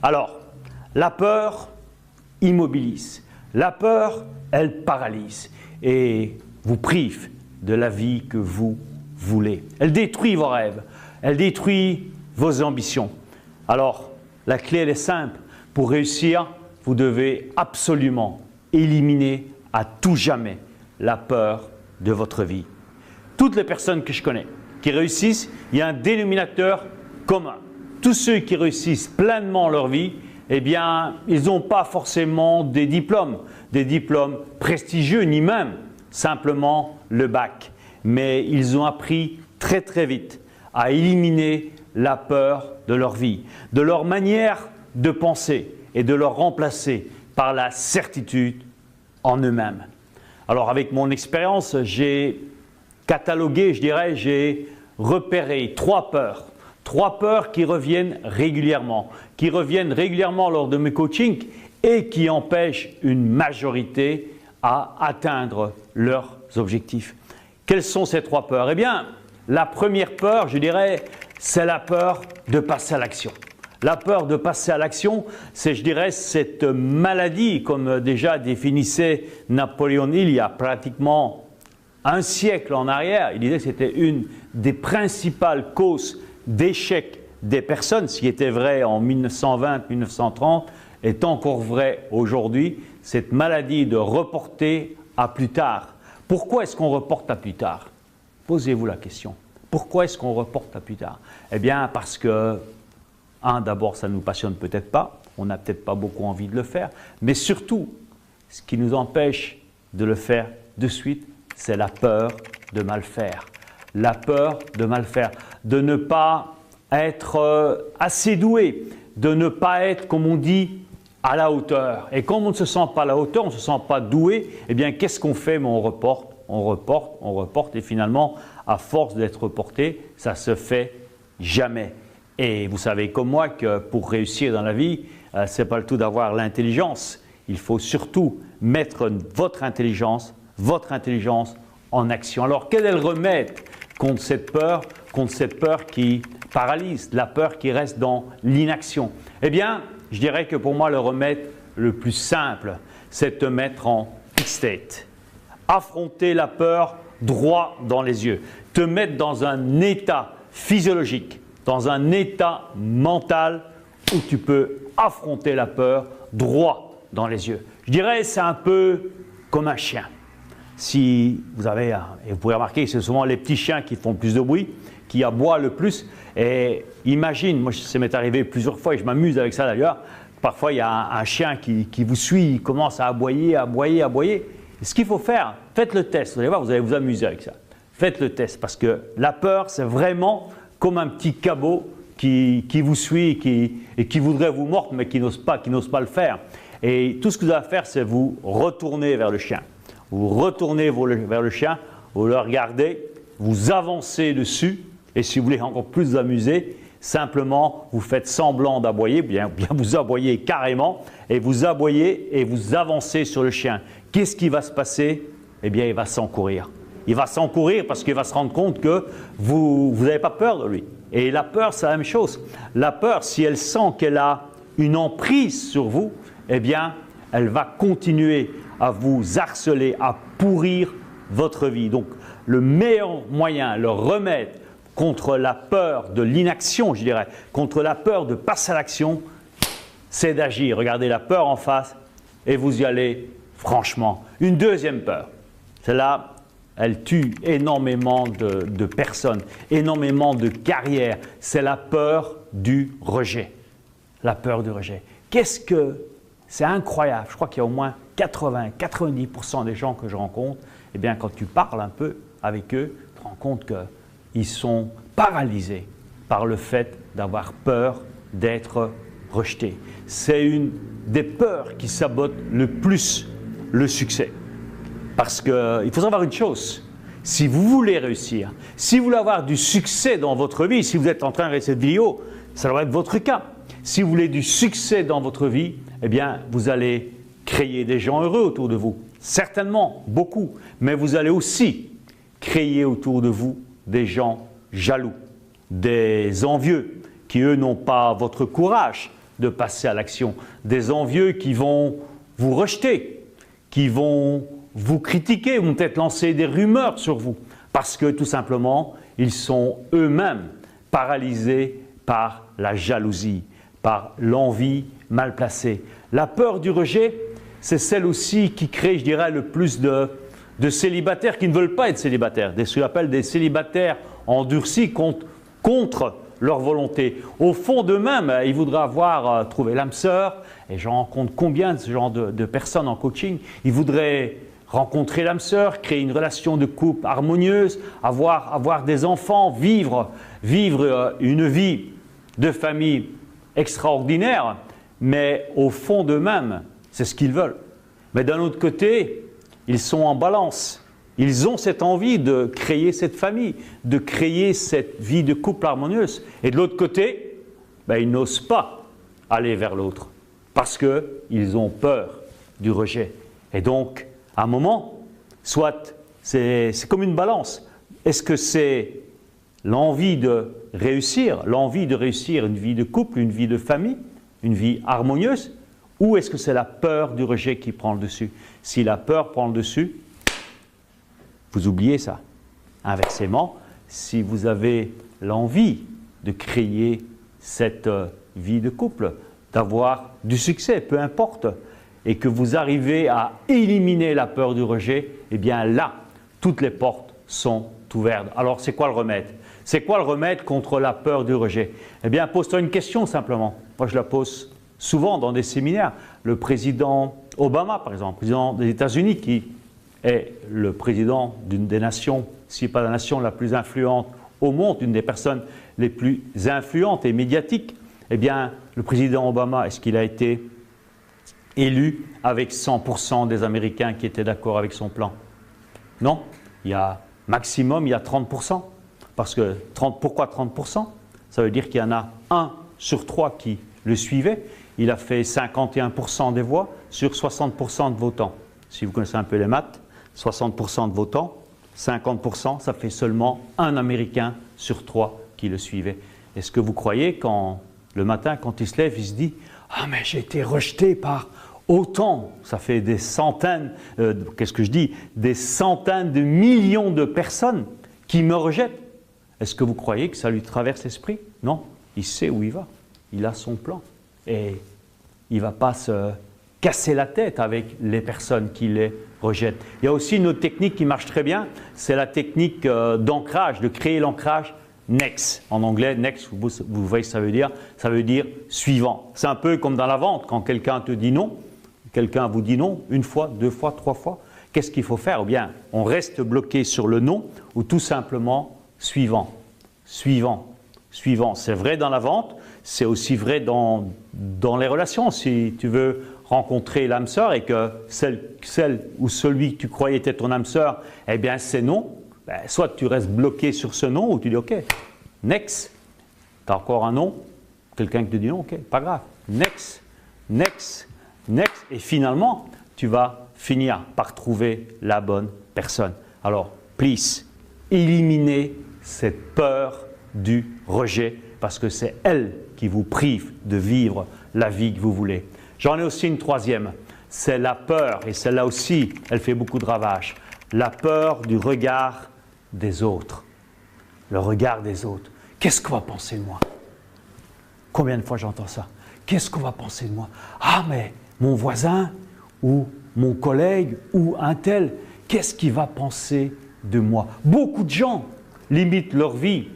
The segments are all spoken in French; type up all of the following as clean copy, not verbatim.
Alors, la peur immobilise. La peur, elle paralyse et vous prive de la vie que vous voulez. Elle détruit vos rêves, elle détruit vos ambitions. Alors, la clé, elle est simple. Pour réussir, vous devez absolument éliminer à tout jamais la peur de votre vie. Toutes les personnes que je connais qui réussissent, il y a un dénominateur commun. Tous ceux qui réussissent pleinement leur vie, eh bien, ils n'ont pas forcément des diplômes prestigieux, ni même simplement le bac. Mais ils ont appris très très vite à éliminer la peur de leur vie, de leur manière de penser et de leur remplacer par la certitude en eux-mêmes. Alors avec mon expérience, j'ai catalogué, j'ai repéré trois peurs qui reviennent régulièrement lors de mes coachings et qui empêchent une majorité à atteindre leurs objectifs. Quelles sont ces trois peurs? Eh bien, la première peur, je dirais, c'est la peur de passer à l'action. La peur de passer à l'action, c'est, je dirais, cette maladie, comme déjà définissait Napoléon Hill il y a pratiquement un siècle en arrière. Il disait que c'était une des principales causes d'échec des personnes, ce qui était vrai en 1920-1930, est encore vrai aujourd'hui, cette maladie de reporter à plus tard. Pourquoi est-ce qu'on reporte à plus tard? Posez-vous la question. Pourquoi est-ce qu'on reporte à plus tard? Eh bien, parce que, d'abord, ça ne nous passionne peut-être pas, on n'a peut-être pas beaucoup envie de le faire, mais surtout, ce qui nous empêche de le faire de suite, c'est la peur de mal faire. La peur de mal faire, de ne pas être assez doué, de ne pas être, comme on dit, à la hauteur. Et quand on ne se sent pas à la hauteur, on ne se sent pas doué, eh bien, qu'est-ce qu'on fait? On reporte, et finalement, à force d'être reporté, ça ne se fait jamais. Et vous savez comme moi que pour réussir dans la vie, ce n'est pas le tout d'avoir l'intelligence. Il faut surtout mettre votre intelligence en action. Alors, quel est le remède contre cette peur qui paralyse, la peur qui reste dans l'inaction? Eh bien, je dirais que pour moi, le remède le plus simple, c'est de te mettre en state. Affronter la peur droit dans les yeux. Te mettre dans un état physiologique, dans un état mental où tu peux affronter la peur droit dans les yeux. Je dirais c'est un peu comme un chien. Si vous avez, et vous pouvez remarquer que c'est souvent les petits chiens qui font le plus de bruit, qui aboient le plus. Et imagine, moi ça m'est arrivé plusieurs fois et je m'amuse avec ça d'ailleurs, parfois il y a un chien qui vous suit, il commence à aboyer. Et ce qu'il faut faire, faites le test, vous allez voir, vous allez vous amuser avec ça. Faites le test parce que la peur c'est vraiment comme un petit cabot qui vous suit et qui voudrait vous mordre mais qui n'ose pas le faire. Et tout ce que vous avez à faire c'est vous retourner vers le chien. Vous retournez vers le chien, vous le regardez, vous avancez dessus et si vous voulez encore plus vous amuser, simplement vous faites semblant d'aboyer, bien vous aboyez carrément et vous aboyez et vous avancez sur le chien. Qu'est-ce qui va se passer? Eh bien il va s'encourir. Il va s'encourir parce qu'il va se rendre compte que vous n'avez pas peur de lui. Et la peur c'est la même chose. La peur, si elle sent qu'elle a une emprise sur vous, eh bien elle va continuer à vous harceler, à pourrir votre vie. Donc, le meilleur moyen, le remède contre la peur de l'inaction, je dirais, contre la peur de passer à l'action, c'est d'agir. Regardez la peur en face et vous y allez franchement. Une deuxième peur, celle-là, elle tue énormément de personnes, énormément de carrières. C'est la peur du rejet. La peur du rejet. C'est incroyable, je crois qu'il y a au moins 80-90% des gens que je rencontre, eh bien, quand tu parles un peu avec eux, tu te rends compte qu'ils sont paralysés par le fait d'avoir peur d'être rejetés. C'est une des peurs qui sabote le plus le succès. Parce qu'il faut savoir une chose, si vous voulez réussir, si vous voulez avoir du succès dans votre vie, si vous êtes en train de regarder cette vidéo, ça doit être votre cas. Si vous voulez du succès dans votre vie, eh bien, vous allez créer des gens heureux autour de vous. Certainement, beaucoup. Mais vous allez aussi créer autour de vous des gens jaloux, des envieux, qui eux n'ont pas votre courage, de passer à l'action. Des envieux qui vont vous rejeter, qui vont vous critiquer, vont peut-être lancer des rumeurs sur vous, parce que tout simplement, ils sont eux-mêmes paralysés par la jalousie, par l'envie mal placée. La peur du rejet, c'est celle aussi qui crée, je dirais, le plus de célibataires qui ne veulent pas être célibataires, ce qu'on appelle des célibataires endurcis contre leur volonté. Au fond d'eux-mêmes, ils voudraient avoir trouvé l'âme sœur, et j'en rencontre combien de ce genre de personnes en coaching. Ils voudraient rencontrer l'âme sœur, créer une relation de couple harmonieuse, avoir des enfants, vivre une vie de famille extraordinaire, mais au fond d'eux-mêmes, c'est ce qu'ils veulent. Mais d'un autre côté, ils sont en balance. Ils ont cette envie de créer cette famille, de créer cette vie de couple harmonieuse. Et de l'autre côté, ils n'osent pas aller vers l'autre parce qu'ils ont peur du rejet. Et donc, à un moment, soit c'est comme une balance. Est-ce que c'est l'envie de réussir une vie de couple, une vie de famille, une vie harmonieuse, ou est-ce que c'est la peur du rejet qui prend le dessus? Si la peur prend le dessus, vous oubliez ça. Inversement, si vous avez l'envie de créer cette vie de couple, d'avoir du succès, peu importe, et que vous arrivez à éliminer la peur du rejet, eh bien là, toutes les portes sont ouvertes. Alors, c'est quoi le remède? C'est quoi le remède contre la peur du rejet? Eh bien, pose-toi une question simplement. Moi, je la pose souvent dans des séminaires. Le président Obama, par exemple, président des États-Unis, qui est le président d'une des nations, si pas la nation la plus influente au monde, une des personnes les plus influentes et médiatiques, eh bien, le président Obama, est-ce qu'il a été élu avec 100% des Américains qui étaient d'accord avec son plan? Non, il y a 30%. Parce que pourquoi 30%? Ça veut dire qu'il y en a 1 sur 3 qui le suivait. Il a fait 51% des voix sur 60% de votants. Si vous connaissez un peu les maths, 60% de votants, 50%, ça fait seulement 1 Américain sur 3 qui le suivait. Est-ce que vous croyez le matin, quand il se lève, il se dit « Ah, mais j'ai été rejeté par autant !» Ça fait des centaines, des centaines de millions de personnes qui me rejettent. Est-ce que vous croyez que ça lui traverse l'esprit? Non, il sait où il va. Il a son plan. Et il ne va pas se casser la tête avec les personnes qui les rejettent. Il y a aussi une autre technique qui marche très bien, c'est la technique d'ancrage, de créer l'ancrage next. En anglais, next, vous voyez ce que ça veut dire suivant. C'est un peu comme dans la vente, quand quelqu'un te dit non, quelqu'un vous dit non, 1 fois, 2 fois, 3 fois, qu'est-ce qu'il faut faire? Ou bien, on reste bloqué sur le non, ou tout simplement suivant, suivant, suivant. C'est vrai dans la vente, c'est aussi vrai dans les relations. Si tu veux rencontrer l'âme sœur et que celle ou celui que tu croyais était ton âme sœur, eh bien c'est non, soit tu restes bloqué sur ce non ou tu dis ok, next, tu as encore un non, quelqu'un qui te dit non, ok, pas grave, next, next, next, et finalement tu vas finir par trouver la bonne personne. Alors, please, éliminez cette peur du rejet parce que c'est elle qui vous prive de vivre la vie que vous voulez. J'en ai aussi une troisième, c'est la peur, et celle-là aussi, elle fait beaucoup de ravages. La peur du regard des autres. Le regard des autres. Qu'est-ce qu'on va penser de moi? Combien de fois j'entends ça? Qu'est-ce qu'on va penser de moi? Ah, mais mon voisin ou mon collègue ou un tel, qu'est-ce qu'il va penser de moi? Beaucoup de gens limitent leur vie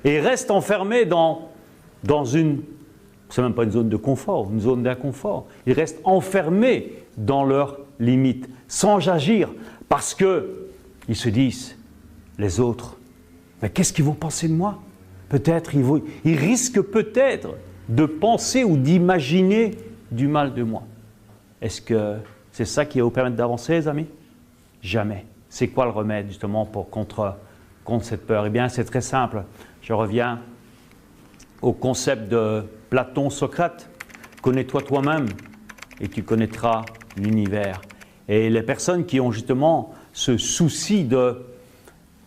et restent enfermés dans une, c'est même pas une zone de confort, une zone d'inconfort. Ils restent enfermés dans leurs limites, sans agir, parce qu'ils se disent, les autres, mais qu'est-ce qu'ils vont penser de moi? Peut-être, ils risquent peut-être de penser ou d'imaginer du mal de moi. Est-ce que c'est ça qui va vous permettre d'avancer, les amis? Jamais. C'est quoi le remède, justement, contre cette peur? Eh bien, c'est très simple. Je reviens au concept de Platon-Socrate. Connais-toi toi-même et tu connaîtras l'univers. Et les personnes qui ont justement ce souci de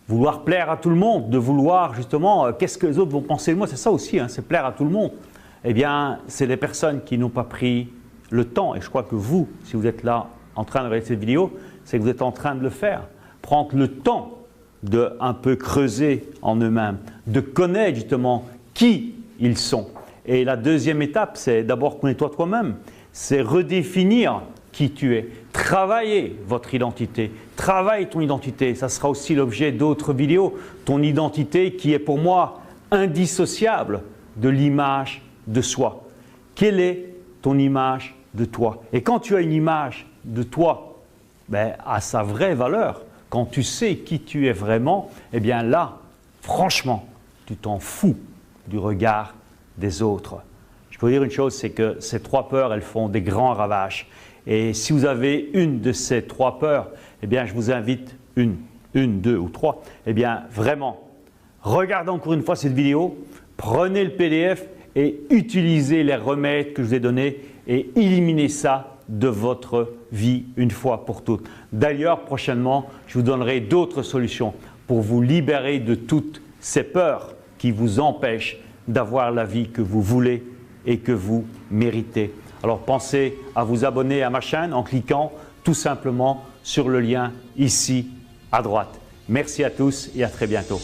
vouloir plaire à tout le monde, de vouloir justement, qu'est-ce que les autres vont penser de moi, c'est ça aussi, hein, c'est plaire à tout le monde. eh bien, c'est des personnes qui n'ont pas pris le temps. Et je crois que vous, si vous êtes là en train de regarder cette vidéo, c'est que vous êtes en train de le faire. Prendre le temps de un peu creuser en eux-mêmes, de connaître justement qui ils sont. Et la deuxième étape, c'est d'abord connais-toi toi-même. C'est redéfinir qui tu es. Travailler votre identité. Travaille ton identité. Ça sera aussi l'objet d'autres vidéos. Ton identité qui est pour moi indissociable de l'image de soi. Quelle est ton image de toi? Et quand tu as une image de toi à sa vraie valeur, quand tu sais qui tu es vraiment, eh bien là, franchement, tu t'en fous du regard des autres. Je peux vous dire une chose, c'est que ces trois peurs, elles font des grands ravages. Et si vous avez une de ces trois peurs, eh bien je vous invite, une, deux ou trois, eh bien vraiment, regardez encore une fois cette vidéo, prenez le PDF et utilisez les remèdes que je vous ai donnés et éliminez ça de votre vie une fois pour toutes. D'ailleurs, prochainement, je vous donnerai d'autres solutions pour vous libérer de toutes ces peurs qui vous empêchent d'avoir la vie que vous voulez et que vous méritez. Alors pensez à vous abonner à ma chaîne en cliquant tout simplement sur le lien ici à droite. Merci à tous et à très bientôt.